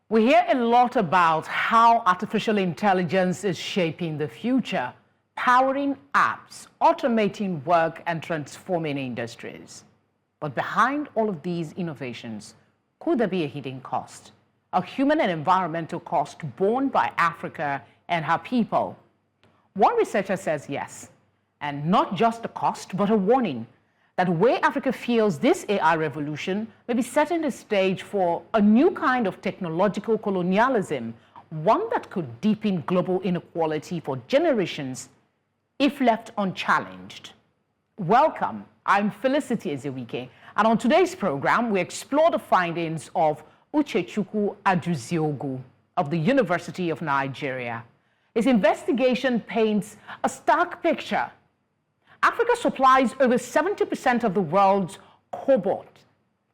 We hear a lot about how artificial intelligence is shaping the future, powering apps, automating work, and transforming industries. But behind all of these innovations, could there be a hidden cost? A human and environmental cost borne by Africa and her people? One researcher says yes, and not just a cost, but a warning that the way Africa feels this AI revolution may be setting the stage for a new kind of technological colonialism, one that could deepen global inequality for generations if left unchallenged. Welcome, I'm Felicity Ezewuike, and on today's program, we explore the findings of Uchechukwu Ajuzieogu of the University of Nigeria. His investigation paints a stark picture. Africa supplies over 70% of the world's cobalt,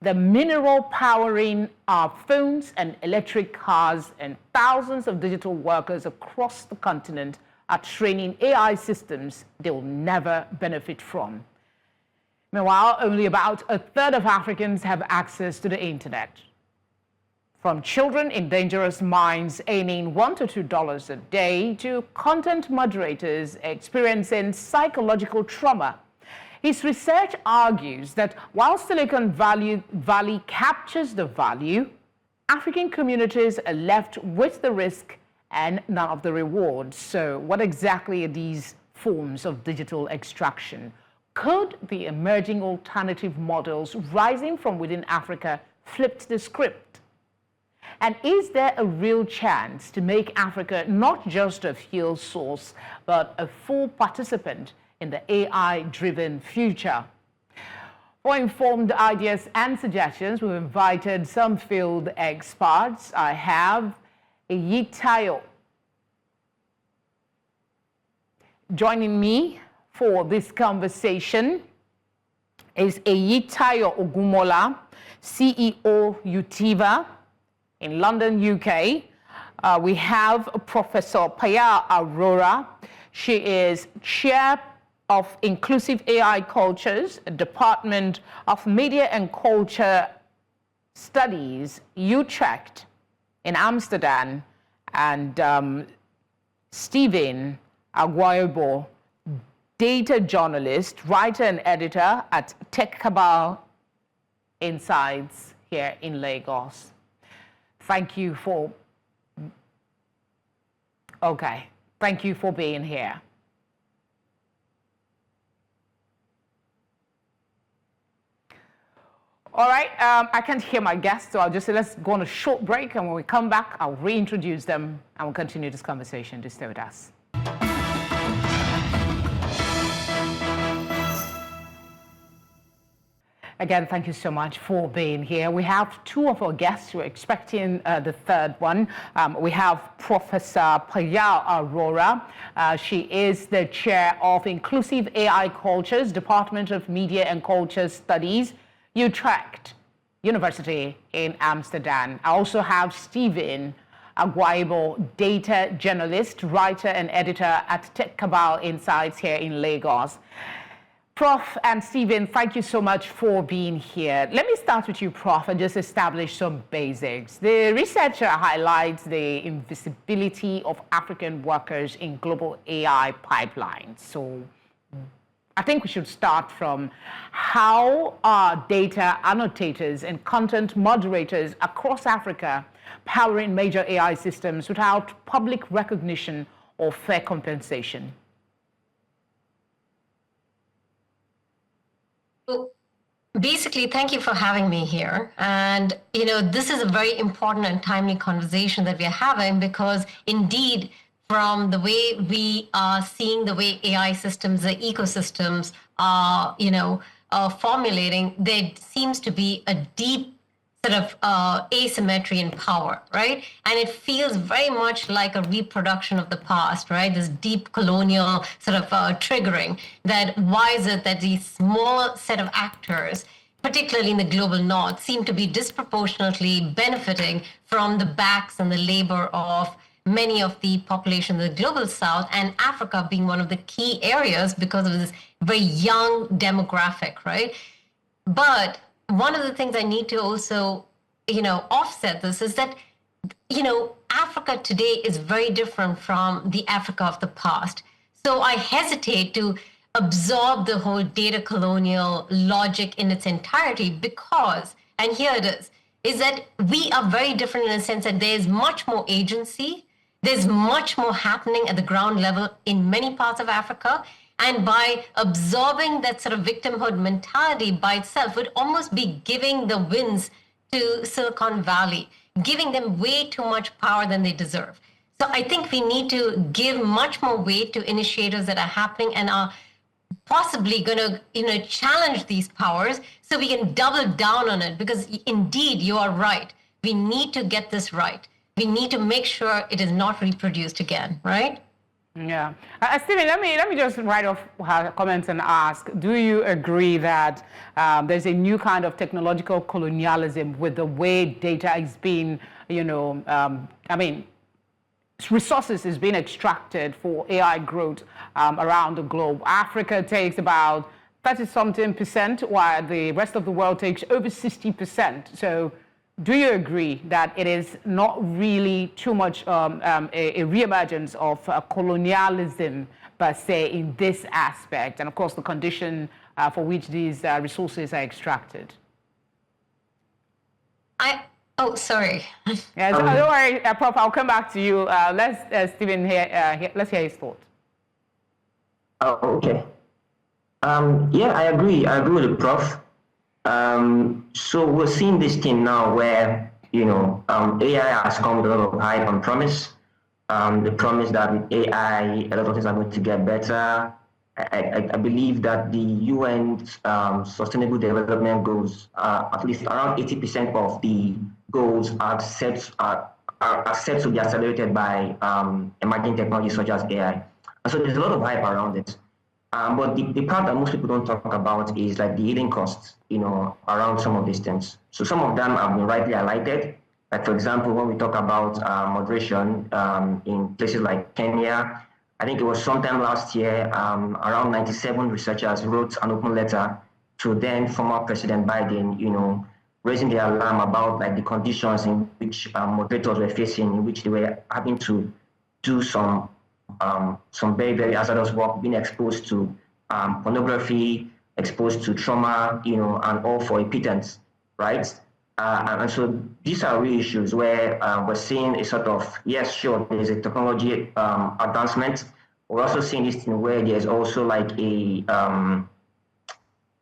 the mineral powering our phones and electric cars, and thousands of digital workers across the continent are training AI systems they will never benefit from. Meanwhile, only about a third of Africans have access to the internet. From children in dangerous mines earning $1 to $2 a day to content moderators experiencing psychological trauma. His research argues that while Silicon Valley captures the value, African communities are left with the risk and none of the rewards. So what exactly are these forms of digital extraction? Could the emerging alternative models rising from within Africa flip the script? And is there a real chance to make Africa not just a fuel source, but a full participant in the AI-driven future? For informed ideas and suggestions, we've invited some field experts. I have Eyitayo. Joining me for this conversation is Eyitayo Ogunmola, CEO Utiva in London, UK. We have Professor Payal Arora. She is Chair of Inclusive AI Cultures, Department of Media and Culture Studies, Utrecht in Amsterdam, and Stephen Agwaibor, data journalist, writer and editor at TechCabal Insights here in Lagos. Thank you for being here. All right, I can't hear my guests, so I'll just say let's go on a short break, and when we come back, I'll reintroduce them and we'll continue this conversation. Just stay with us. Again, thank you so much for being here. We have two of our guests. We're expecting the third one. We have Professor Payal Arora. She is the Chair of Inclusive AI Cultures, Department of Media and Culture Studies, Utrecht University in Amsterdam. I also have Stephen Agwaibor, data journalist, writer and editor at TechCabal Insights here in Lagos. Prof and Stephen, thank you so much for being here. Let me start with you, Prof, and just establish some basics. The researcher highlights the invisibility of African workers in global AI pipelines. So I think we should start from how are data annotators and content moderators across Africa powering major AI systems without public recognition or fair compensation? Well, basically, thank you for having me here. And, this is a very important and timely conversation that we are having because indeed, from the way we are seeing the way AI systems, the ecosystems are, formulating, there seems to be a deep sort of asymmetry in power, right? And it feels very much like a reproduction of the past, right? This deep colonial sort of triggering that why is it that these small set of actors, particularly in the global north, seem to be disproportionately benefiting from the backs and the labor of many of the population of the global south, and Africa being one of the key areas because of this very young demographic, right? But one of the things I need to also, offset this is that Africa today is very different from the Africa of the past. So I hesitate to absorb the whole data colonial logic in its entirety because, and here it is that we are very different in the sense that there's much more agency, there's much more happening at the ground level in many parts of Africa. And by absorbing that sort of victimhood mentality by itself would almost be giving the wins to Silicon Valley, giving them way too much power than they deserve. So I think we need to give much more weight to initiatives that are happening and are possibly going to, challenge these powers so we can double down on it. Because indeed, you are right. We need to get this right. We need to make sure it is not reproduced again, right? Yeah. Stephen, let me just write off her comments and ask, do you agree that there's a new kind of technological colonialism with the way data is being, resources is being extracted for AI growth around the globe? Africa takes about 30-something%, while the rest of the world takes over 60%. So do you agree that it is not really too much a reemergence of colonialism per se in this aspect, and of course the condition for which these resources are extracted? Sorry. Yeah, don't worry, Prof. I'll come back to you. Let's Stephen let's hear his thought. Oh, okay. Yeah, I agree. I agree with the Prof. So we're seeing this thing now where, AI has come with a lot of hype and promise. The promise that with AI, a lot of things are going to get better. I believe that the UN Sustainable Development Goals, at least around 80% of the goals are set to be accelerated by emerging technologies such as AI. And so there's a lot of hype around it. But the part that most people don't talk about is like the hidden costs, around some of these things. So some of them have been rightly highlighted. Like, for example, when we talk about moderation in places like Kenya, I think it was sometime last year, around 97 researchers wrote an open letter to then former President Biden, raising the alarm about like the conditions in which moderators were facing, in which they were having to do some very, very hazardous work, being exposed to pornography, exposed to trauma, and all for a pittance, right? And so these are real issues where we're seeing a sort of, yes, sure, there's a technology advancement. We're also seeing this thing where there's also like a,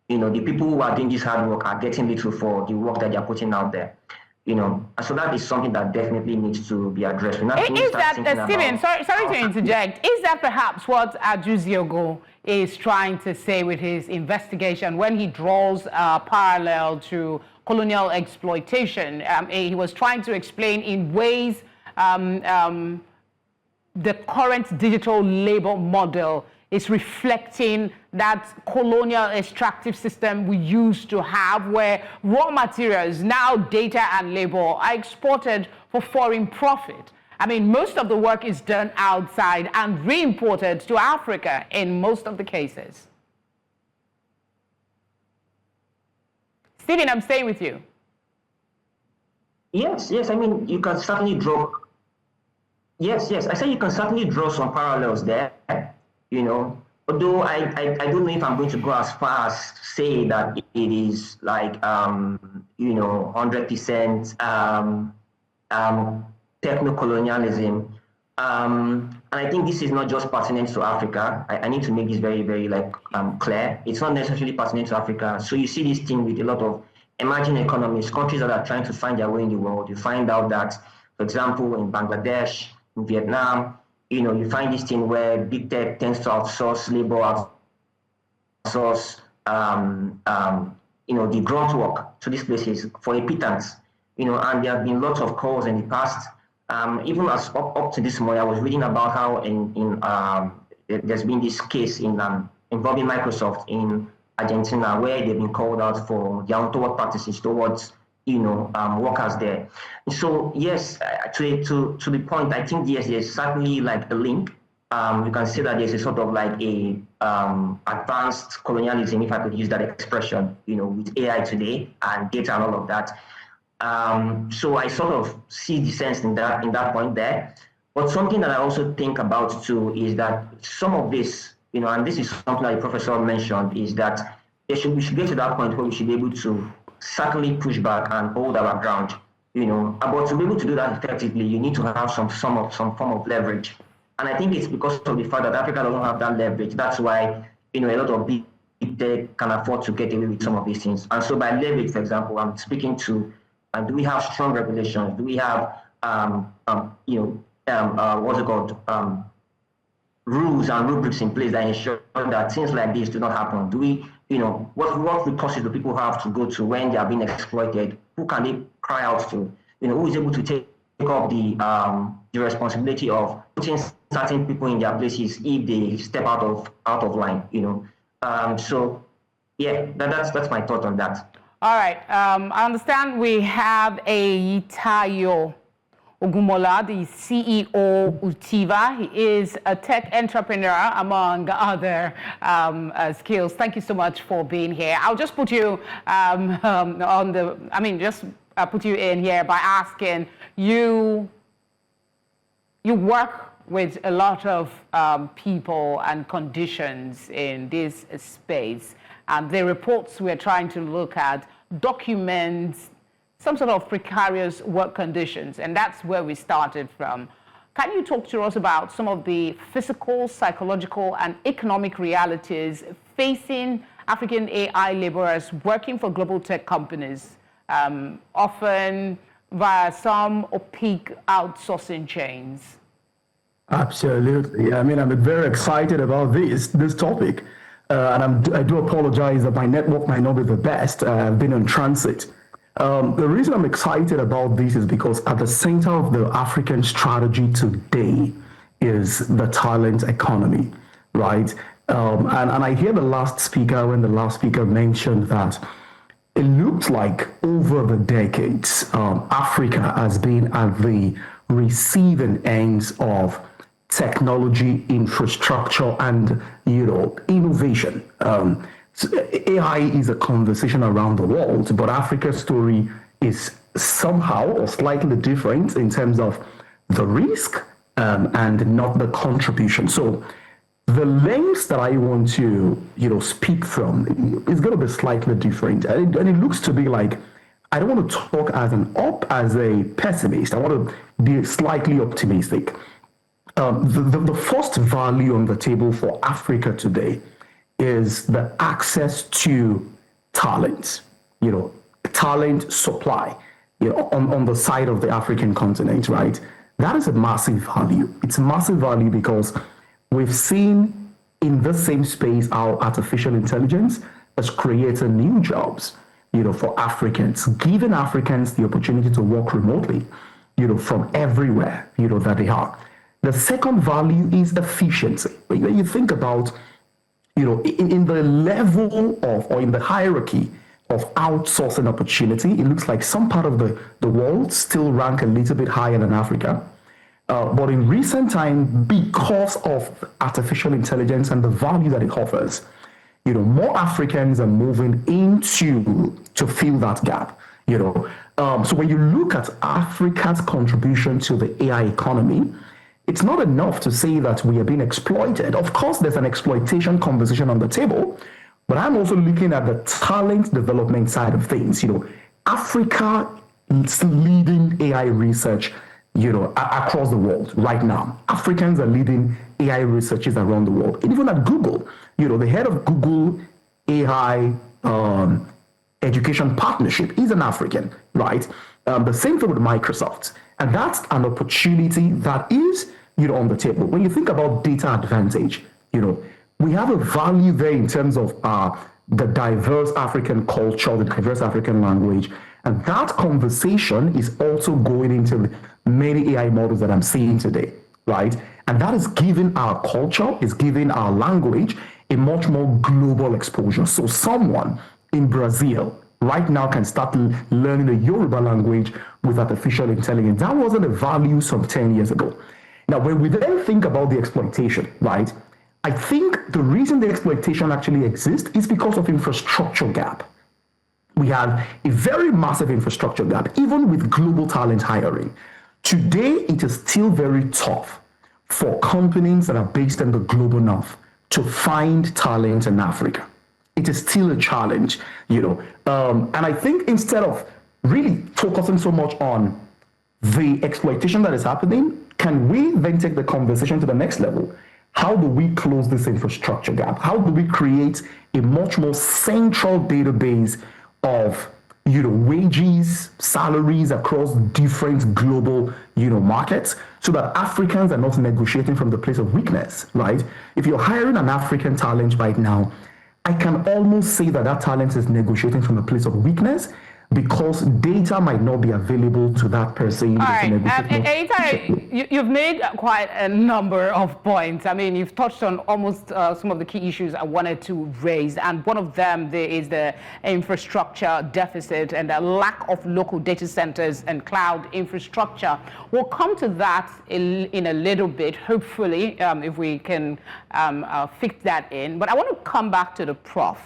the people who are doing this hard work are getting little for the work that they're putting out there. And so that is something that definitely needs to be addressed. Is that, Stephen, sorry to interject, is that perhaps what Ajuzieogu is trying to say with his investigation when he draws a parallel to colonial exploitation? He was trying to explain in ways the current digital labor model is reflecting that colonial extractive system we used to have, where raw materials, now data and labor, are exported for foreign profit. I mean, most of the work is done outside and re-imported to Africa in most of the cases. Stephen, I'm staying with you. Yes. I mean, you can certainly draw. Yes. I say you can certainly draw some parallels there. Although I don't know if I'm going to go as far as say that it is like 100% techno-colonialism. And I think this is not just pertinent to Africa. I need to make this very, very clear. It's not necessarily pertinent to Africa. So you see this thing with a lot of emerging economies, countries that are trying to find their way in the world. You find out that, for example, in Bangladesh, in Vietnam, you find this thing where big tech tends to outsource labor, outsource, the grunt work to these places for a pittance, and there have been lots of calls in the past. Even as up to this morning, I was reading about how there's been this case involving Microsoft in Argentina, where they've been called out for their untoward practices towards workers there. So yes, to the point, I think yes, there's certainly like a link. You can say that there's a sort of like a advanced colonialism, if I could use that expression, with AI today and data and all of that. So I sort of see the sense in that point there. But something that I also think about too is that some of this, and this is something that the professor mentioned, is that we should get to that point where we should be able to certainly push back and hold our ground. But to be able to do that effectively, you need to have some form of leverage. And I think it's because of the fact that Africa doesn't have that leverage. That's why, a lot of big tech can afford to get away with some of these things. And so by leverage, for example, I'm speaking to, do we have strong regulations? Do we have, what's it called? Rules and rubrics in place that ensure that things like this do not happen? Do we, what recourses do people have to go to when they are being exploited? Who can they cry out to? Who is able to take up the responsibility of putting certain people in their places if they step out of line? So yeah, that's my thought on that. All right. I understand we have Eyitayo Ogunmola, the CEO Utiva. He is a tech entrepreneur, among other skills. Thank you so much for being here. I'll just put you put you in here by asking you. You work with a lot of people and conditions in this space. The reports we're trying to look at document some sort of precarious work conditions, and that's where we started from. Can you talk to us about some of the physical, psychological, and economic realities facing African AI laborers working for global tech companies, often via some opaque outsourcing chains? Absolutely. I mean, I'm very excited about this topic. And I do apologize that my network might not be the best. I've been in transit. The reason I'm excited about this is because at the center of the African strategy today is the talent economy, right? And I hear the last speaker mentioned that it looks like over the decades, Africa has been at the receiving ends of technology, infrastructure, and innovation. So AI is a conversation around the world, but Africa's story is somehow or slightly different in terms of the risk and not the contribution. So the lens that I want to speak from is going to be slightly different, and it looks to be like I don't want to talk as a pessimist. I want to be slightly optimistic. The first value on the table for Africa today is the access to talent, talent supply, on the side of the African continent, right? That is a massive value. It's a massive value because we've seen in the same space how artificial intelligence has created new jobs, for Africans, giving Africans the opportunity to work remotely, from everywhere, that they are. The second value is efficiency. When you think about, in the level of, or in the hierarchy of outsourcing opportunity, it looks like some part of the world still rank a little bit higher than Africa. But in recent time, because of artificial intelligence and the value that it offers, more Africans are moving to fill that gap, So when you look at Africa's contribution to the AI economy, it's not enough to say that we are being exploited. Of course, there's an exploitation conversation on the table, but I'm also looking at the talent development side of things. Africa is leading AI research, across the world right now. Africans are leading AI researchers around the world. And even at Google, the head of Google AI education partnership is an African, right? The same thing with Microsoft. And that's an opportunity that is, on the table. When you think about data advantage, we have a value there in terms of the diverse African culture, the diverse African language. And that conversation is also going into many AI models that I'm seeing today, right? And that is giving our culture, is giving our language a much more global exposure. So someone in Brazil right now can start learning the Yoruba language with artificial intelligence. That wasn't a value some 10 years ago. Now, when we then think about the exploitation, right, I think the reason the exploitation actually exists is because of infrastructure gap. We have a very massive infrastructure gap, even with global talent hiring. Today, it is still very tough for companies that are based in the global north to find talent in Africa. It is still a challenge, and I think instead of really focusing so much on the exploitation that is happening, can we then take the conversation to the next level? How do we close this infrastructure gap? How do we create a much more central database of wages, salaries across different global markets, so that Africans are not negotiating from the place of weakness, right? If you're hiring an African talent right now, I can almost say that that talent is negotiating from a place of weakness, because data might not be available to that person. All right, Eyitayo, you've made quite a number of points. I mean, you've touched on almost some of the key issues I wanted to raise, and one of them is the infrastructure deficit and the lack of local data centers and cloud infrastructure. We'll come to that in a little bit, hopefully, if we can fix that in. But I want to come back to the Prof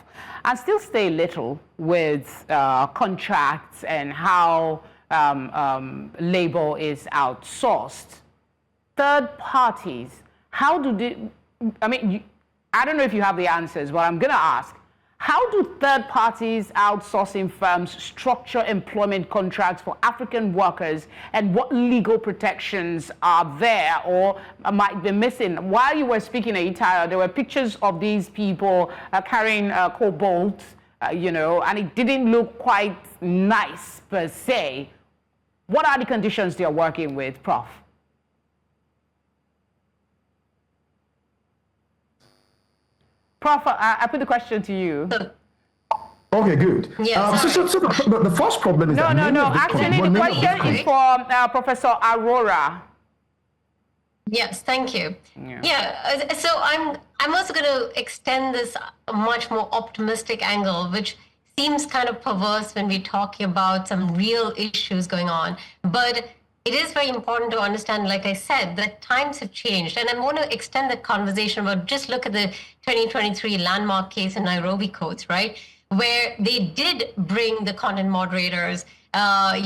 and still stay a little with contracts and how labor is outsourced. Third parties, how do they, I don't know if you have the answers, but I'm gonna ask, how do third parties outsourcing firms structure employment contracts for African workers, and what legal protections are there or might be missing? While you were speaking, Eyitayo, there were pictures of these people carrying cobalt, and it didn't look quite nice per se. What are the conditions they're working with, Prof? Prof, I put the question to you. Okay, good. Yeah, so the first problem is that no. Actually, the question is for Professor Arora. Yes, thank you. Yeah, so I'm also going to extend this a much more optimistic angle, which seems kind of perverse when we're talking about some real issues going on. But it is very important to understand, like I said, that times have changed. And I want to extend the conversation about just look at the 2023 landmark case in Nairobi courts, right? Where they did bring the content moderators, and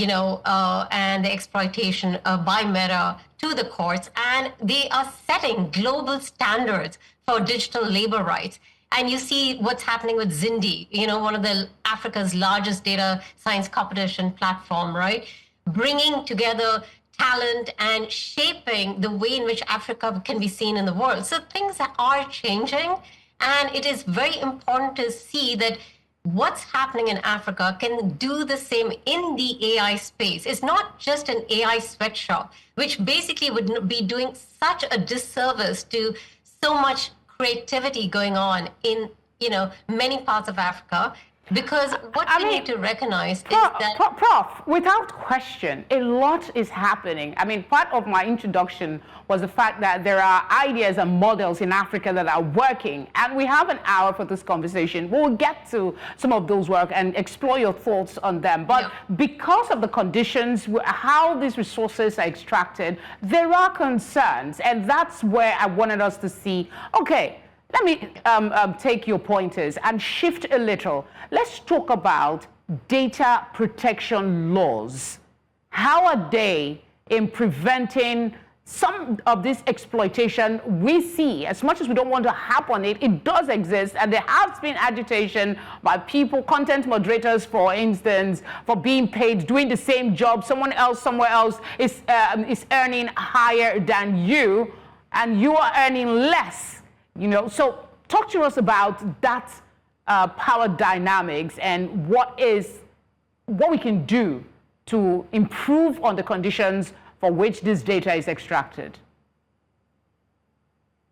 the exploitation by Meta to the courts. And they are setting global standards for digital labor rights. And you see what's happening with Zindi, one of the Africa's largest data science competition platform, right? Bringing together talent and shaping the way in which Africa can be seen in the world. So things are changing, and it is very important to see that what's happening in Africa can do the same in the AI space. It's not just an AI sweatshop, which basically would be doing such a disservice to so much creativity going on in many parts of Africa. Because what we need to recognize is that... Prof, without question, a lot is happening. Part of my introduction was the fact that there are ideas and models in Africa that are working, and we have an hour for this conversation. We'll get to some of those work and explore your thoughts on them. But because of the conditions, how these resources are extracted, there are concerns, and that's where I wanted us to see, okay, let me take your pointers and shift a little. Let's talk about data protection laws. How are they in preventing some of this exploitation we see? As much as we don't want to harp on it, it does exist, and there has been agitation by people, content moderators, for instance, for being paid, doing the same job. Someone else somewhere else is earning higher than you, and you are earning less. So talk to us about that power dynamics and what we can do to improve on the conditions for which this data is extracted.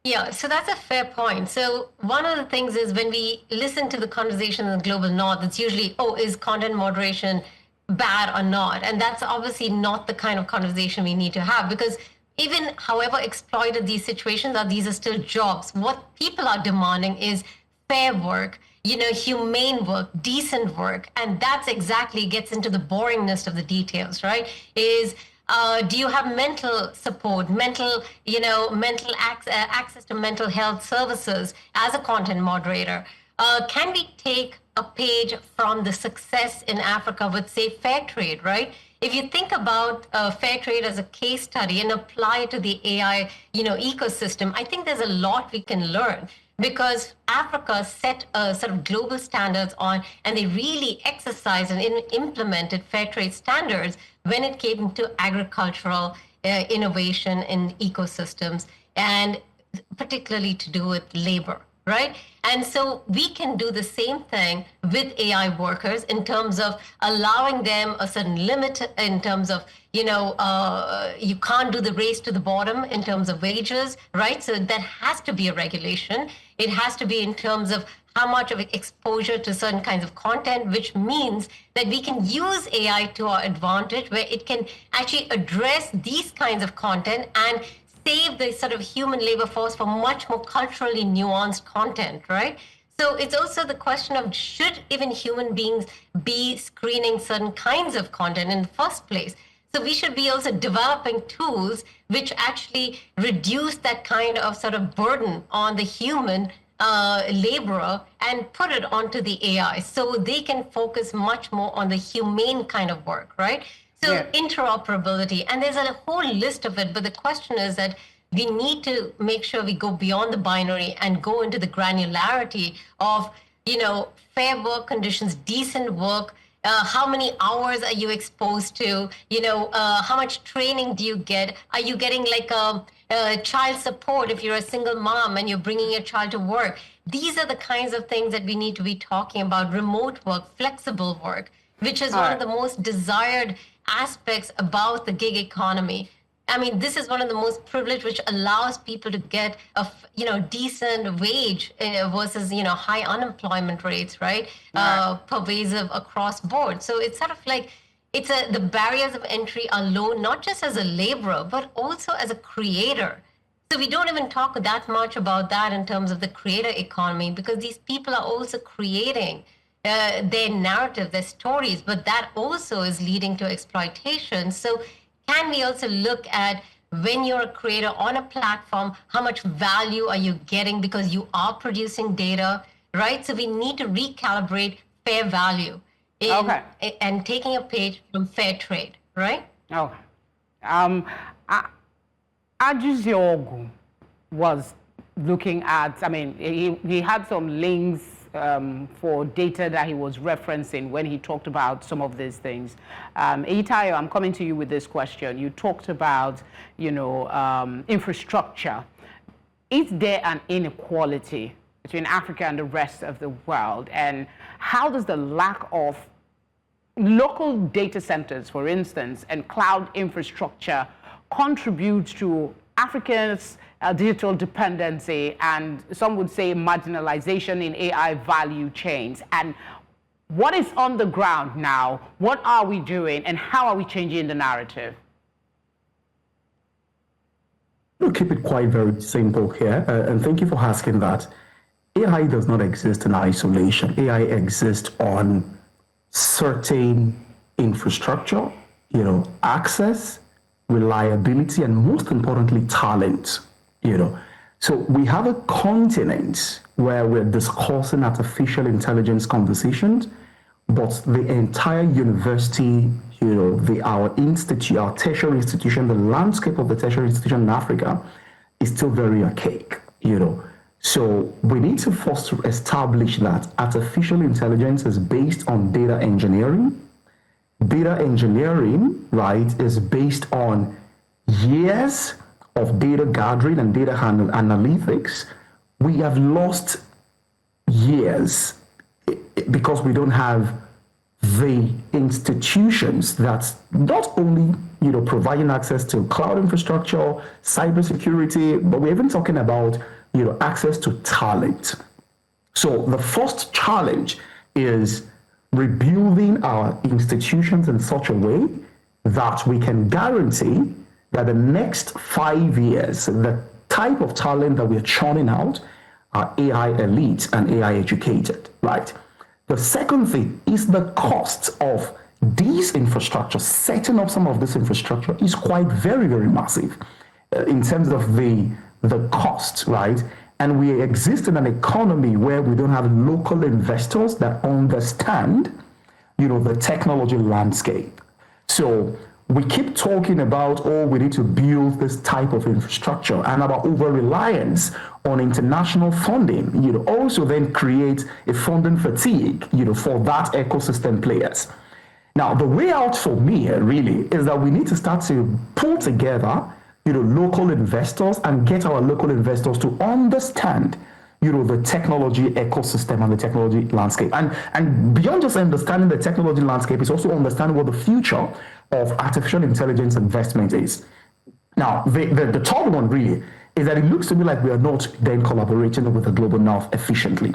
Yeah, so that's a fair point. So one of the things is when we listen to the conversation in the global north, it's usually, is content moderation bad or not? And that's obviously not the kind of conversation we need to have, because even however exploited these situations are, these are still jobs. What people are demanding is fair work, humane work, decent work. And that's exactly gets into the boringness of the details, right? Do you have mental support, mental access to mental health services as a content moderator? can we take a page from the success in Africa with, say, fair trade, right? If you think about fair trade as a case study and apply it to the AI, ecosystem, I think there's a lot we can learn, because Africa set sort of global standards on, and they really exercised and implemented fair trade standards when it came to agricultural innovation in ecosystems, and particularly to do with labor, right? And so we can do the same thing with AI workers in terms of allowing them a certain limit in terms of, you can't do the race to the bottom in terms of wages, right? So that has to be a regulation. It has to be in terms of how much of exposure to certain kinds of content, which means that we can use AI to our advantage, where it can actually address these kinds of content and save the sort of human labor force for much more culturally nuanced content, right? So it's also the question of, should even human beings be screening certain kinds of content in the first place? So we should be also developing tools which actually reduce that kind of sort of burden on the human laborer and put it onto the AI, so they can focus much more on the humane kind of work, right? So interoperability, and there's a whole list of it, but the question is that we need to make sure we go beyond the binary and go into the granularity of, fair work conditions, decent work, how many hours are you exposed to, how much training do you get? Are you getting like child support if you're a single mom and you're bringing your child to work? These are the kinds of things that we need to be talking about. Remote work, flexible work, which is one of the most desired aspects about the gig economy. I mean, this is one of the most privileged, which allows people to get a decent wage versus high unemployment rates, right? Pervasive across board. So it's sort of like the barriers of entry are low, not just as a laborer, but also as a creator. So we don't even talk that much about that in terms of the creator economy, because these people are also creating their narrative, their stories, but that also is leading to exploitation. So can we also look at, when you're a creator on a platform, how much value are you getting because you are producing data, right? So we need to recalibrate fair value and taking a page from fair trade, right? Ajuzieogu was looking at, he had some links for data that he was referencing when he talked about some of these things. Eyitayo, I'm coming to you with this question. You talked about, infrastructure. Is there an inequality between Africa and the rest of the world? And how does the lack of local data centers, for instance, and cloud infrastructure contribute to Africa's digital dependency, and some would say marginalization in AI value chains? And what is on the ground now? What are we doing, and how are we changing the narrative? We'll keep it quite very simple here, and thank you for asking that. AI does not exist in isolation. AI exists on certain infrastructure, access, reliability, and most importantly, talent. So we have a continent where we're discussing artificial intelligence conversations, but the entire university, our institute, our tertiary institution, the landscape of the tertiary institution in Africa is still very archaic, So we need to first establish that artificial intelligence is based on data engineering. Data engineering, right, is based on years of data gathering and data analytics. We have lost years because we don't have the institutions that's not only providing access to cloud infrastructure, cybersecurity, but we're even talking about access to talent. So the first challenge is rebuilding our institutions in such a way that we can guarantee that the next 5 years, the type of talent that we're churning out are AI elite and AI educated, right? The second thing is the cost of these infrastructure. Setting up some of this infrastructure is quite very, very massive in terms of the cost, right? And we exist in an economy where we don't have local investors that understand, the technology landscape. So we keep talking about, we need to build this type of infrastructure, and our over-reliance on international funding, also then creates a funding fatigue, for that ecosystem players. Now, the way out for me really is that we need to start to pull together, local investors and get our local investors to understand, the technology ecosystem and the technology landscape. And beyond just understanding the technology landscape, is also understanding what the future of artificial intelligence investment is. Now, the third one really is that it looks to me like we are not then collaborating with the global north efficiently.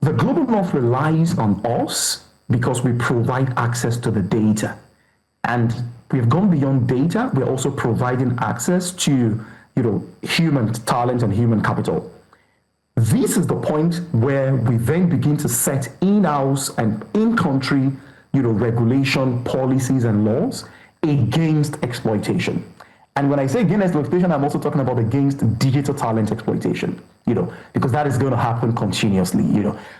The global north relies on us because we provide access to the data. And we've gone beyond data. We're also providing access to, human talent and human capital. This is the point where we then begin to set in-house and in-country, regulation, policies, and laws against exploitation. And when I say against exploitation, I'm also talking about against digital talent exploitation, because that is going to happen continuously,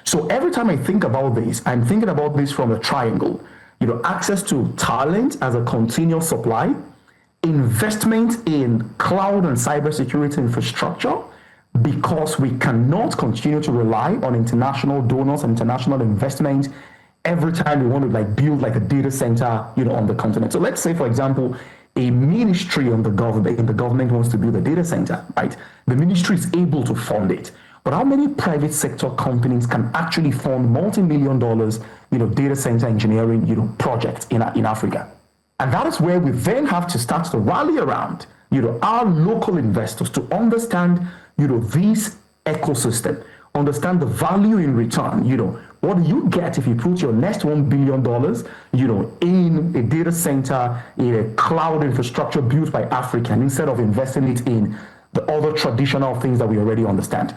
So every time I think about this, I'm thinking about this from a triangle, access to talent as a continuous supply, investment in cloud and cybersecurity infrastructure, because we cannot continue to rely on international donors and international investment every time we want to build a data center, on the continent. So let's say, for example, a ministry in the government wants to build a data center, right? The ministry is able to fund it. But how many private sector companies can actually fund multi-million dollars, data center engineering, projects in Africa? And that is where we then have to start to rally around, our local investors to understand, this ecosystem, understand the value in return, what do you get if you put your next $1 billion, in a data center, in a cloud infrastructure built by African, instead of investing it in the other traditional things that we already understand.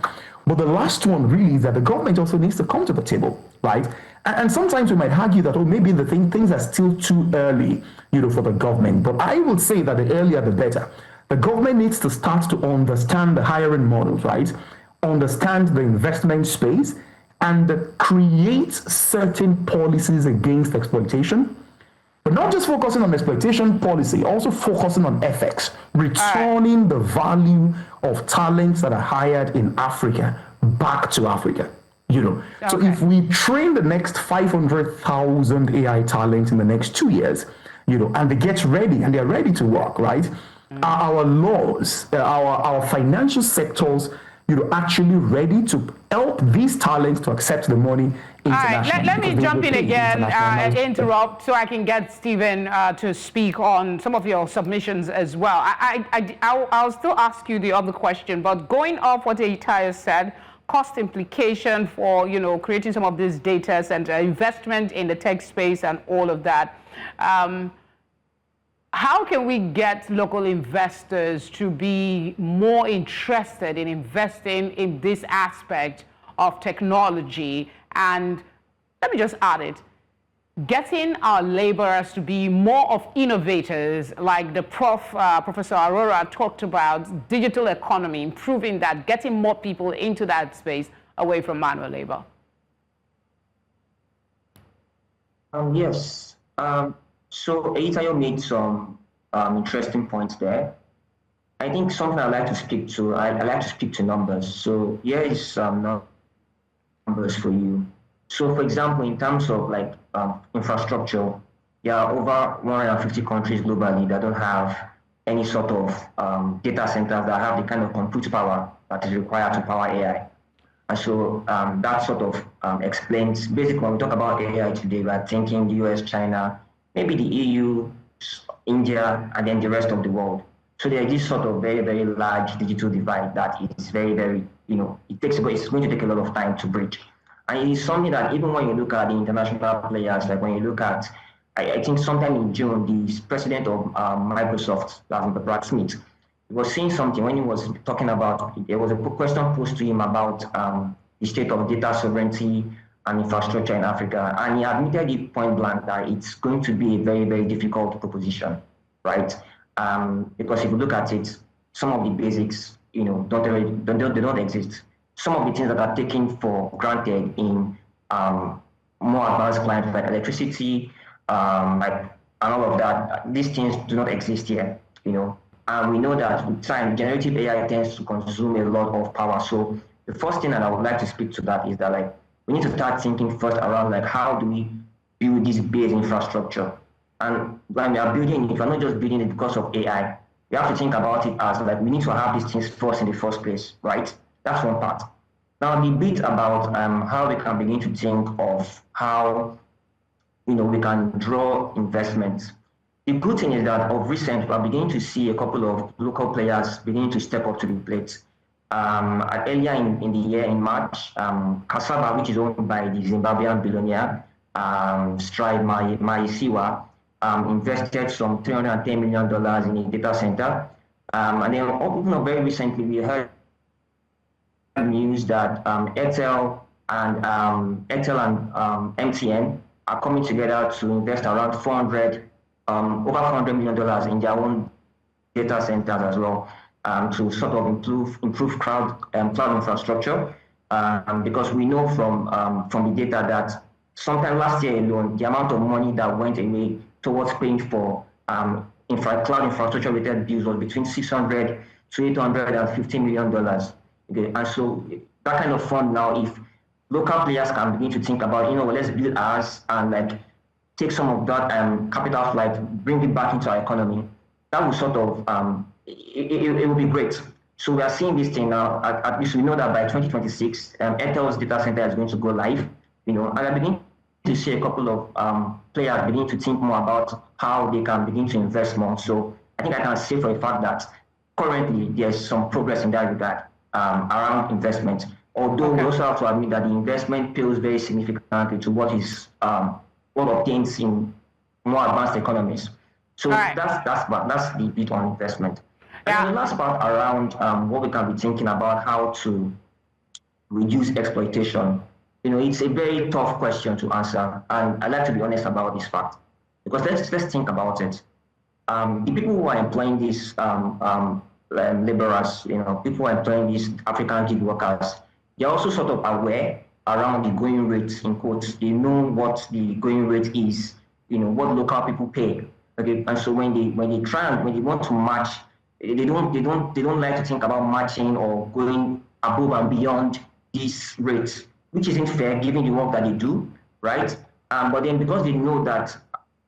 But the last one really is that the government also needs to come to the table, right? And sometimes we might argue that, maybe the things are still too early, for the government. But I would say that the earlier the better. The government needs to start to understand the hiring models, right? Understand the investment space and create certain policies against exploitation. But not just focusing on exploitation policy, also focusing on ethics, returning the value of talents that are hired in Africa back to Africa. So if we train the next 500,000 AI talents in the next 2 years, and they get ready and they're ready to work, right? Our laws, our financial sectors, actually ready to help these talents to accept the money internationally. All right, let me jump in again and interrupt so I can get Stephen to speak on some of your submissions as well. I'll still ask you the other question, but going off what Eyitayo said, cost implication for, creating some of these data center, investment in the tech space and all of that. How can we get local investors to be more interested in investing in this aspect of technology? And let me just add it, getting our laborers to be more of innovators, like the Professor Arora talked about, digital economy, improving that, getting more people into that space away from manual labor? Yes. So Eyitayo made some interesting points there. I think something I'd like to speak to, I like to speak to numbers. So here is some numbers for you. So for example, in terms of infrastructure, there are over 150 countries globally that don't have any sort of data centers that have the kind of compute power that is required to power AI. And so that sort of explains, basically when we talk about AI today, we're thinking the US, China, maybe the EU, India, and then the rest of the world. So there's this sort of very, very large digital divide that is very, very, it's going to take a lot of time to bridge. And it is something that even when you look at the international players, like when you look at, I think sometime in June, the president of Microsoft, Brad Smith, was saying something when he was talking about, there was a question posed to him about the state of data sovereignty and infrastructure in Africa. And he admitted it point blank that it's going to be a very, very difficult proposition, right? Because if you look at it, some of the basics, they don't exist. Some of the things that are taken for granted in more advanced clients like electricity, and all of that, these things do not exist here, And we know that with time, generative AI tends to consume a lot of power. So the first thing that I would like to speak to that is that we need to start thinking first around how do we build this base infrastructure. And when we are building it, we're not just building it because of AI. We have to think about it as we need to have these things first in the first place, right? That's one part. Now the bit about how we can begin to think of how we can draw investments. The good thing is that of recent, we are beginning to see a couple of local players beginning to step up to the plate. Earlier in the year, in March, Cassava, which is owned by the Zimbabwean billionaire Strive Maisiwa, invested some $310 million in a data center. And then very recently, we heard news that Airtel and MTN are coming together to invest around over $400 million in their own data centers as well, to sort of improve cloud infrastructure. Because we know from the data that sometime last year alone, the amount of money that went away towards paying for cloud infrastructure related bills was between $600 to $850 million. Okay, and so that kind of fund now, if local players can begin to think about, let's build ours and take some of that capital flight, bring it back into our economy, that will sort of, it will be great. So we are seeing this thing now. At least we know that by 2026, Airtel's data center is going to go live, and I begin to see a couple of players begin to think more about how they can begin to invest more. So I think I can say for a fact that currently there's some progress in that regard around investment. Although we also have to admit that the investment pales very significantly to what obtains in more advanced economies. So that's the bit on investment. And the last part around what we can be thinking about how to reduce exploitation. It's a very tough question to answer, and I like to be honest about this fact, because let's think about it. The people who are employing these laborers, people who are employing these African gig workers, they're also sort of aware around the going rates, in quotes. They know what the going rate is, what local people pay. Okay, and so when they want to match, they don't like to think about matching or going above and beyond these rates, which isn't fair given the work that they do, right? But then because they know that,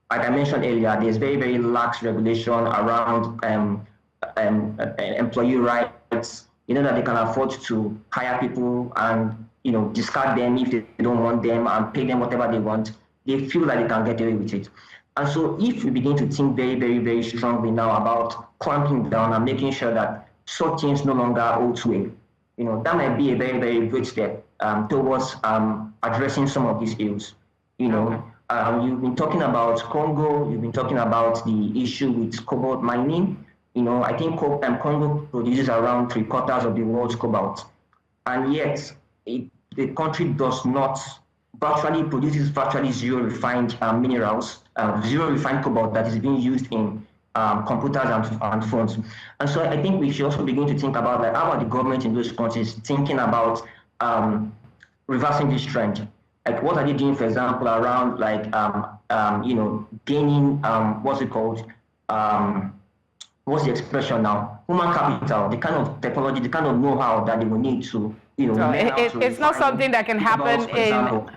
like I mentioned earlier, there's very, very lax regulation around employee rights. That they can afford to hire people and discard them if they don't want them and pay them whatever they want. They feel like they can get away with it. And so if we begin to think very, very, very strongly now about clamping down and making sure that such things no longer hold sway, that might be a very, very good step towards addressing some of these ills. You've been talking about Congo, you've been talking about the issue with cobalt mining. I think Congo produces around 3/4 of the world's cobalt. And yet, the country produces virtually zero refined minerals, zero refined cobalt that is being used in computers and phones. And so I think we should also begin to think about how are the government in those countries thinking about reversing this trend. What are they doing, for example, around gaining what's it called? What's the expression now? Human capital, the kind of technology, the kind of know-how that they will need to, it's not something that can happen in.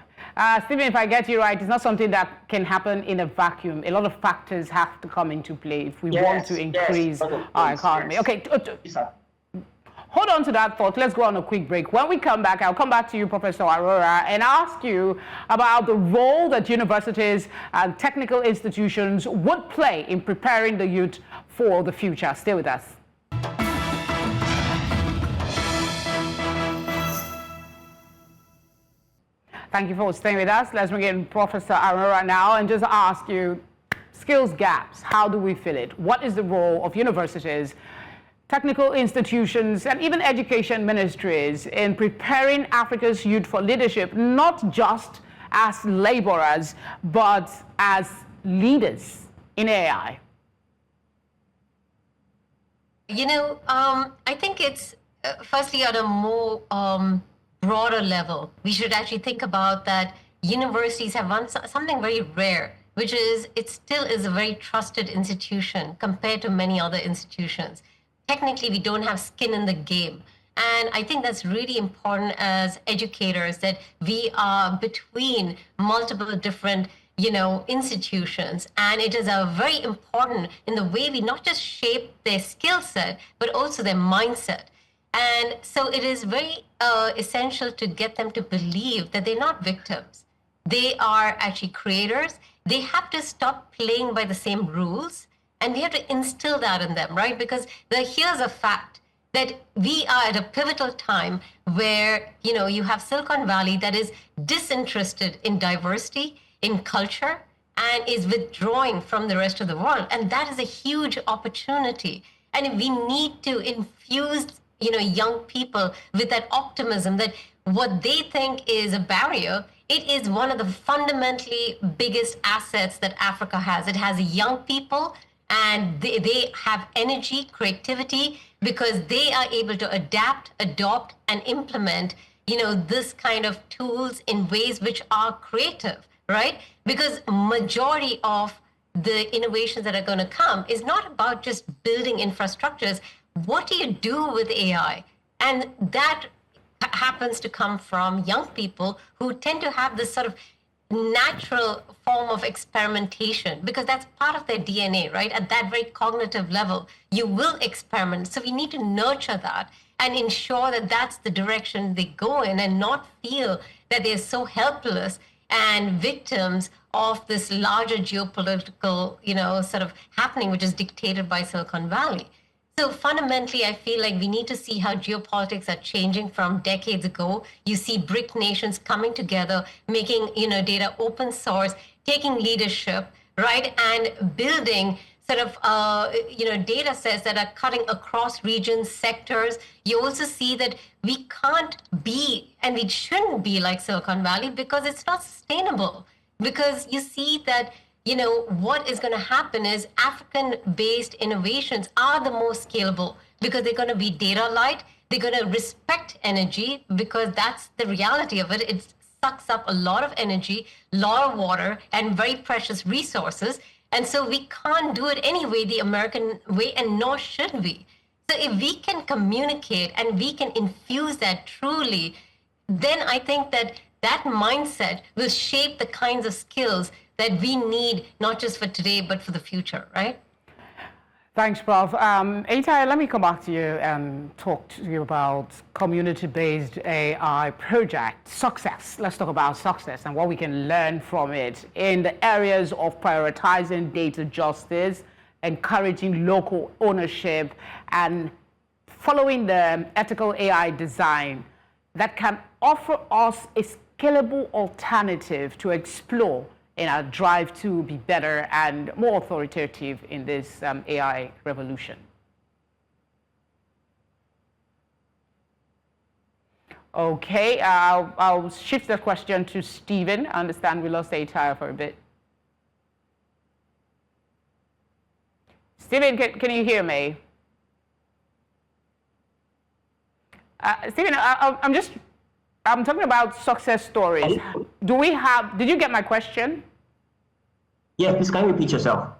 Stephen, if I get you right, it's not something that can happen in a vacuum. A lot of factors have to come into play if we want to increase our economy. Okay, hold on to that thought. Let's go on a quick break. When we come back, I'll come back to you, Professor Arora, and ask you about the role that universities and technical institutions would play in preparing the youth for the future. Stay with us. Thank you for staying with us. Let's bring in Professor Arora now and just ask you, skills gaps, how do we fill it? What is the role of universities, technical institutions, and even education ministries in preparing Africa's youth for leadership, not just as laborers, but as leaders in AI? I think it's firstly, on a more broader level, we should actually think about that universities have something very rare, which is it still is a very trusted institution compared to many other institutions. Technically, we don't have skin in the game. And I think that's really important as educators, that we are between multiple different institutions. And it is very important in the way we not just shape their skill set, but also their mindset. And so it is very essential to get them to believe that they're not victims. They are actually creators. They have to stop playing by the same rules. And we have to instill that in them, right? Because here's a fact, that we are at a pivotal time where, you have Silicon Valley that is disinterested in diversity, in culture, and is withdrawing from the rest of the world. And that is a huge opportunity. And we need to infuse, young people with that optimism that what they think is a barrier, it is one of the fundamentally biggest assets that Africa has. It has young people, and they have energy, creativity, because they are able to adapt, adopt, and implement, this kind of tools in ways which are creative, right? Because majority of the innovations that are going to come is not about just building infrastructures. What do you do with AI? And that happens to come from young people who tend to have this sort of natural form of experimentation, because that's part of their DNA, right? At that very cognitive level, you will experiment. So we need to nurture that and ensure that that's the direction they go in, and not feel that they're so helpless and victims of this larger geopolitical, sort of happening, which is dictated by Silicon Valley. So fundamentally, I feel like we need to see how geopolitics are changing from decades ago. You see BRIC nations coming together, making data open source, taking leadership, right, and building sort of data sets that are cutting across regions, sectors. You also see that we can't be, and we shouldn't be, like Silicon Valley, because it's not sustainable. Because you see that what is going to happen is African-based innovations are the most scalable, because they're going to be data light. They're going to respect energy, because that's the reality of it. It sucks up a lot of energy, a lot of water, and very precious resources. And so we can't do it anyway, the American way, and nor should we. So if we can communicate and we can infuse that truly, then I think that mindset will shape the kinds of skills that we need, not just for today, but for the future, right? Thanks, Prof. Eyitayo, let me come back to you and talk to you about community-based AI project success. Let's talk about success and what we can learn from it in the areas of prioritizing data justice, encouraging local ownership, and following the ethical AI design that can offer us a scalable alternative to explore in our drive to be better and more authoritative in this AI revolution. Okay, I'll shift the question to Stephen. I understand we lost Eyitayo for a bit. Stephen, can you hear me? Stephen, I'm talking about success stories. Did you get my question? Yeah, please can you repeat yourself?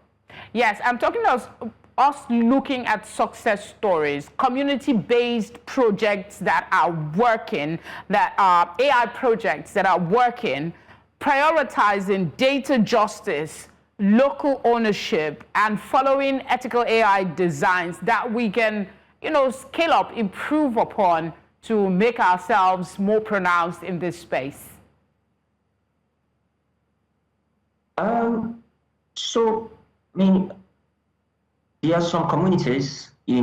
Yes, I'm talking about us looking at success stories, community-based projects that are working, that are AI projects that are working, prioritizing data justice, local ownership, and following ethical AI designs that we can, scale up, improve upon to make ourselves more pronounced in this space? So, I mean, there are some communities, for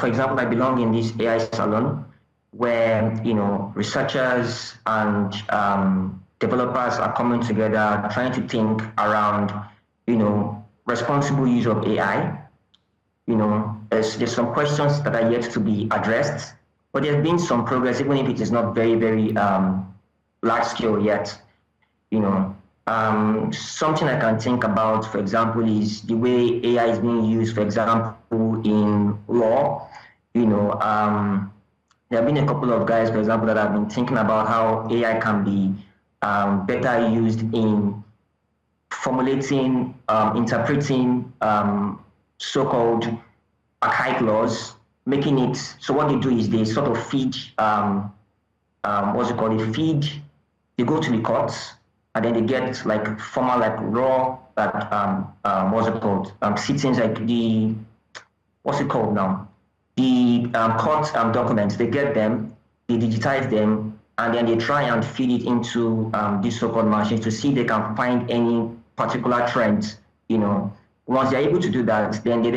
example, I belong in this AI salon where, researchers and developers are coming together, trying to think around, responsible use of AI. There's some questions that are yet to be addressed, but there's been some progress, even if it is not very, very large scale yet. Something I can think about, for example, is the way AI is being used, for example, in law. there have been a couple of guys, for example, that have been thinking about how AI can be better used in formulating, interpreting so-called archaic laws, making it, so what they do is they sort of feed, what's it called, they go to the courts, and then they get like formal, like raw, what's it called, sittings, like what's it called now? The court documents, they get them, they digitize them, and then they try and feed it into these so-called machines to see if they can find any particular trends. Once they're able to do that, then they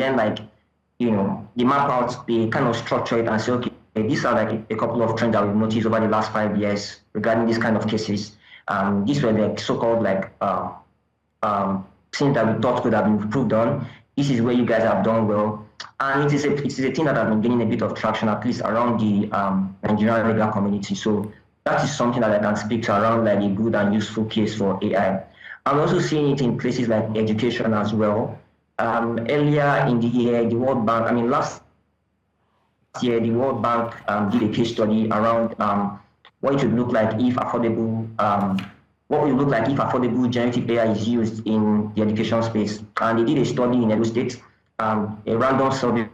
they map out, they kind of structure it and say, okay, these are like a couple of trends that we've noticed over the last 5 years regarding these kind of cases. These were the so-called things that we thought could have been improved on. This is where you guys have done well. And it is a thing that has been gaining a bit of traction, at least around the Nigerian legal community. So that is something that I can speak to around like a good and useful case for AI. I'm also seeing it in places like education as well. Earlier in the year, the World Bank, last year, the World Bank did a case study around what it would look like if affordable generative AI is used in the education space. And they did a study in Edo State, a random survey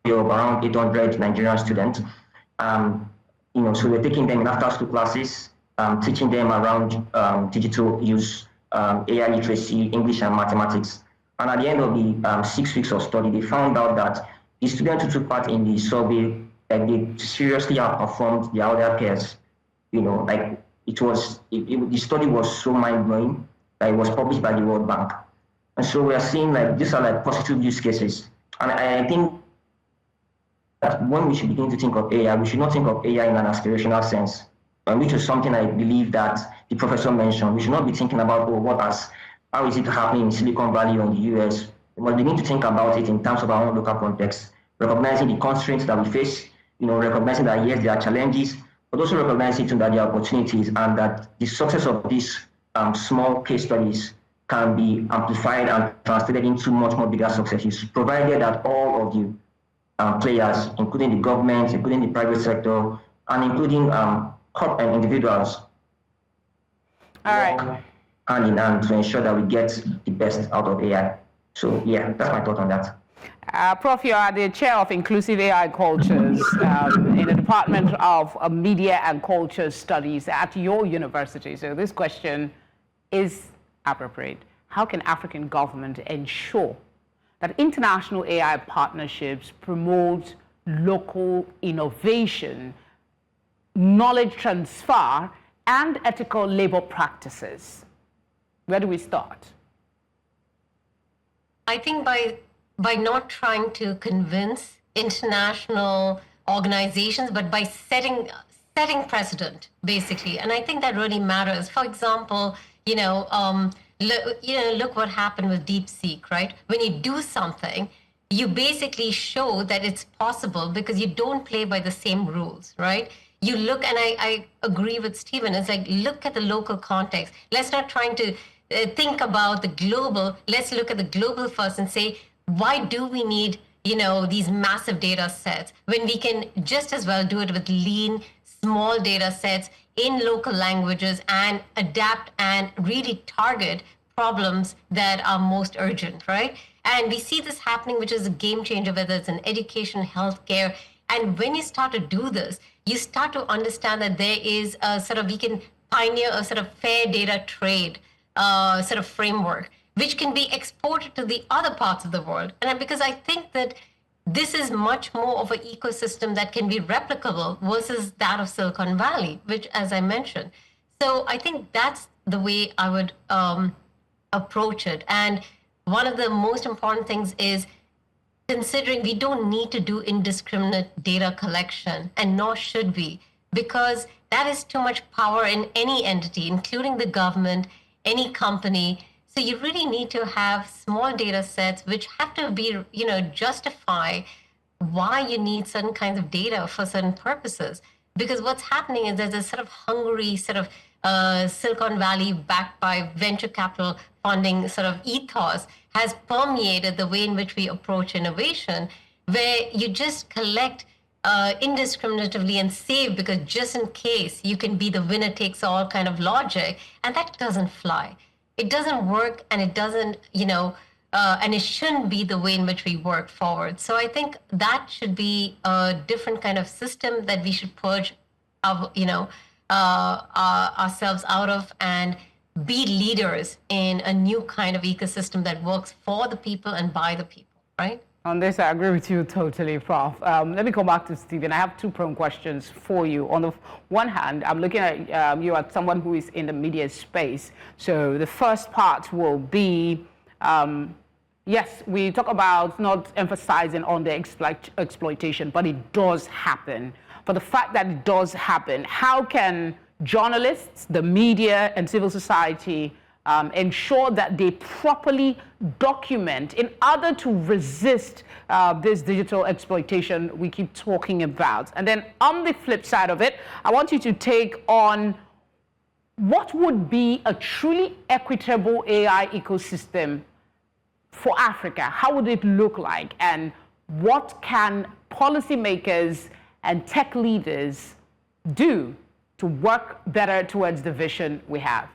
of around 800 Nigerian students. So we're taking them in after-school classes, teaching them around digital use, AI literacy, English and mathematics. And at the end of the 6 weeks of study, they found out that the students who took part in the survey, they seriously outperformed their other peers. The study was so mind-blowing that it was published by the World Bank. And so we are seeing these are positive use cases. And I think that when we should begin to think of AI, we should not think of AI in an aspirational sense, which is something I believe that the professor mentioned. We should not be thinking about, how is it happening in Silicon Valley or in the US? We must begin to think about it in terms of our own local context, recognizing the constraints that we face, recognizing that yes, there are challenges, but also recognizing that there are opportunities, and that the success of these small case studies can be amplified and translated into much more bigger successes, provided that all of the players, including the government, including the private sector, and including individuals, all right, hand in hand to ensure that we get the best out of AI. So yeah, that's my thought on that. Prof, you are the chair of Inclusive AI Cultures in the Department of Media and Culture Studies at your university. So this question is appropriate. How can African government ensure that international AI partnerships promote local innovation, knowledge transfer, and ethical labor practices? Where do we start? I think by not trying to convince international organizations, but by setting precedent, basically. And I think that really matters. For example, look what happened with DeepSeek, right? When you do something, you basically show that it's possible because you don't play by the same rules, right? You look, and I agree with Stephen, it's like, look at the local context. Let's not trying to think about the global. Let's look at the global first and say, why do we need, these massive data sets when we can just as well do it with lean, small data sets in local languages and adapt and really target problems that are most urgent, right? And we see this happening, which is a game changer, whether it's in education, healthcare. And when you start to do this, you start to understand that there is we can pioneer a sort of fair data trade sort of framework, which can be exported to the other parts of the world. And because I think that this is much more of an ecosystem that can be replicable versus that of Silicon Valley, which, as I mentioned. So I think that's the way I would approach it. And one of the most important things is considering we don't need to do indiscriminate data collection, and nor should we, because that is too much power in any entity, including the government, any company. So you really need to have small data sets which have to be, justify why you need certain kinds of data for certain purposes. Because what's happening is there's a sort of hungry sort of Silicon Valley backed by venture capital funding sort of ethos has permeated the way in which we approach innovation, where you just collect indiscriminately and save because just in case you can be the winner takes all kind of logic, and that doesn't fly. It doesn't work, and it doesn't, and it shouldn't be the way in which we work forward. So I think that should be a different kind of system that we should purge, ourselves out of and be leaders in a new kind of ecosystem that works for the people and by the people, right? On this, I agree with you totally, Prof. Let me come back to Stephen. I have two prompt questions for you. On the one hand, I'm looking at you as someone who is in the media space. So the first part will be, yes, we talk about not emphasizing on the exploitation, but it does happen. For the fact that it does happen, how can journalists, the media, and civil society ensure that they properly document in order to resist this digital exploitation we keep talking about? And then on the flip side of it, I want you to take on what would be a truly equitable AI ecosystem for Africa. How would it look like? And what can policymakers and tech leaders do to work better towards the vision we have?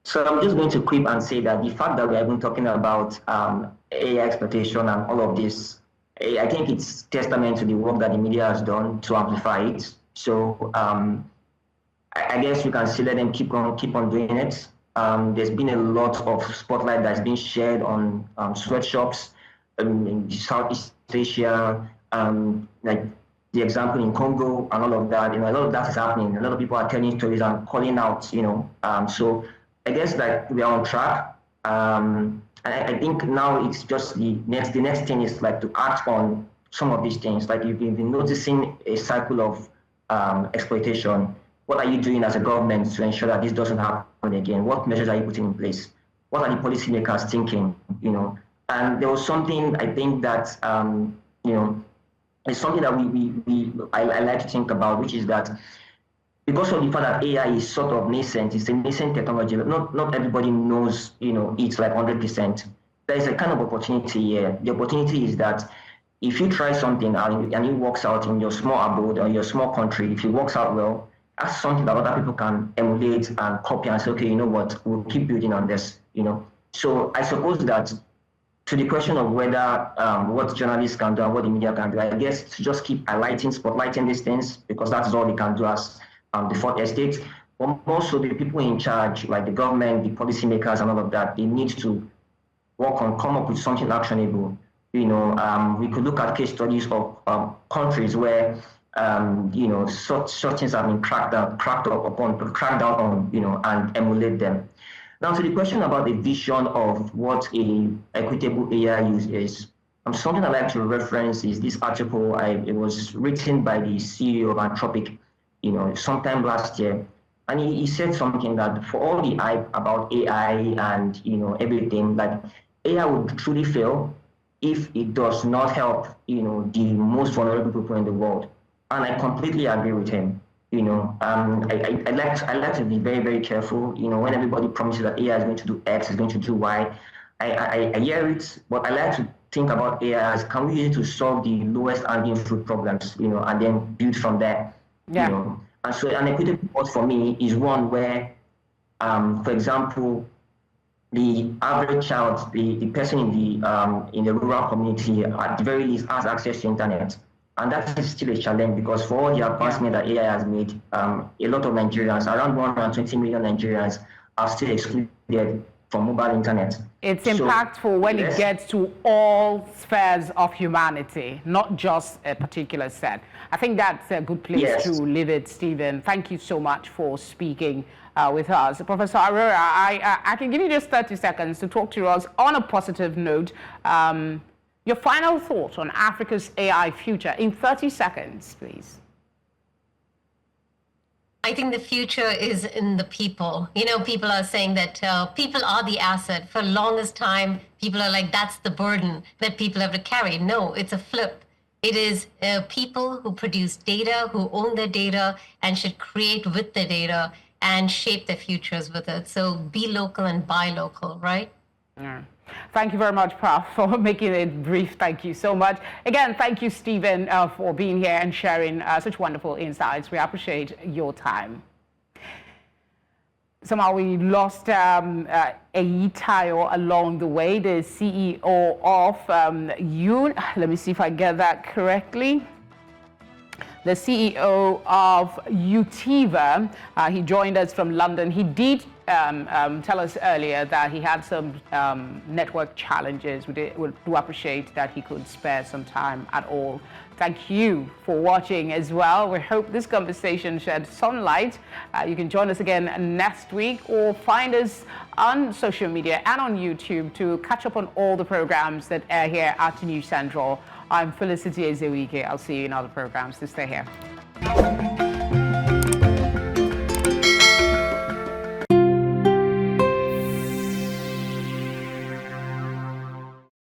So I'm just going to creep and say that the fact that we have been talking about AI exploitation and all of this, I think it's testament to the work that the media has done to amplify it. So I guess we can still let them keep on doing it. There's been a lot of spotlight that's been shared on sweatshops in Southeast Asia, like the example in Congo and all of that. A lot of that is happening. A lot of people are telling stories and calling out. So I guess that we are on track. I think now it's just the next thing is like to act on some of these things. Like you've been noticing a cycle of exploitation. What are you doing as a government to ensure that this doesn't happen again? What measures are you putting in place? What are the policymakers thinking? And there was something I think that it's something that I like to think about, which is that because of the fact that AI is sort of nascent, it's a nascent technology. Not everybody knows, it's like 100%. There's a kind of opportunity here. The opportunity is that if you try something and it works out in your small abode or your small country, if it works out well, that's something that other people can emulate and copy and say, okay, you know what, we'll keep building on this, So I suppose that to the question of whether what journalists can do and what the media can do, I guess to just keep spotlighting these things, because that's all they can do as the fourth estate. But also the people in charge, like the government, the policymakers and all of that, they need to come up with something actionable. We could look at case studies of countries where such things have been cracked down on, and emulate them. Now, to the question about the vision of what a equitable AI use is, something I like to reference is this article. It was written by the CEO of Anthropic, sometime last year, and he said something that for all the hype about AI and everything, like AI would truly fail if it does not help the most vulnerable people in the world, and I completely agree with him. I like to be very, very careful. When everybody promises that AI is going to do X, is going to do Y, I hear it, but I like to think about AI as, can we use it to solve the lowest hanging fruit problems, and then build from there. Yeah. And so an equitable world for me is one where, for example, the average child, the person in the rural community, at the very least, has access to internet. And that is still a challenge, because for all the advancement that AI has made, a lot of Nigerians, around 120 million Nigerians, are still excluded from mobile internet. It's impactful when it gets to all spheres of humanity, not just a particular set. I think that's a good place to leave it, Stephen. Thank you so much for speaking with us. Professor Arora, I can give you just 30 seconds to talk to us on a positive note. Your final thought on Africa's AI future in 30 seconds, please. I think the future is in the people. People are saying that people are the asset. For the longest time, people are like, that's the burden that people have to carry. No, it's a flip. It is people who produce data, who own their data, and should create with the data and shape their futures with it. So be local and buy local, right? Yeah. Thank you very much, Prof, for making it brief. Thank you so much. Again, thank you, Stephen, for being here and sharing such wonderful insights. We appreciate your time. Somehow we lost Eyitayo along the way, the CEO of let me see if I get that correctly. The CEO of Utiva. He joined us from London. He did tell us earlier that he had some network challenges. We do appreciate that he could spare some time at all. Thank you for watching as well. We hope this conversation shed some light. You can join us again next week or find us on social media and on YouTube to catch up on all the programs that air here at News Central. I'm Felicity Ezewuike. I'll see you in other programs. So stay here.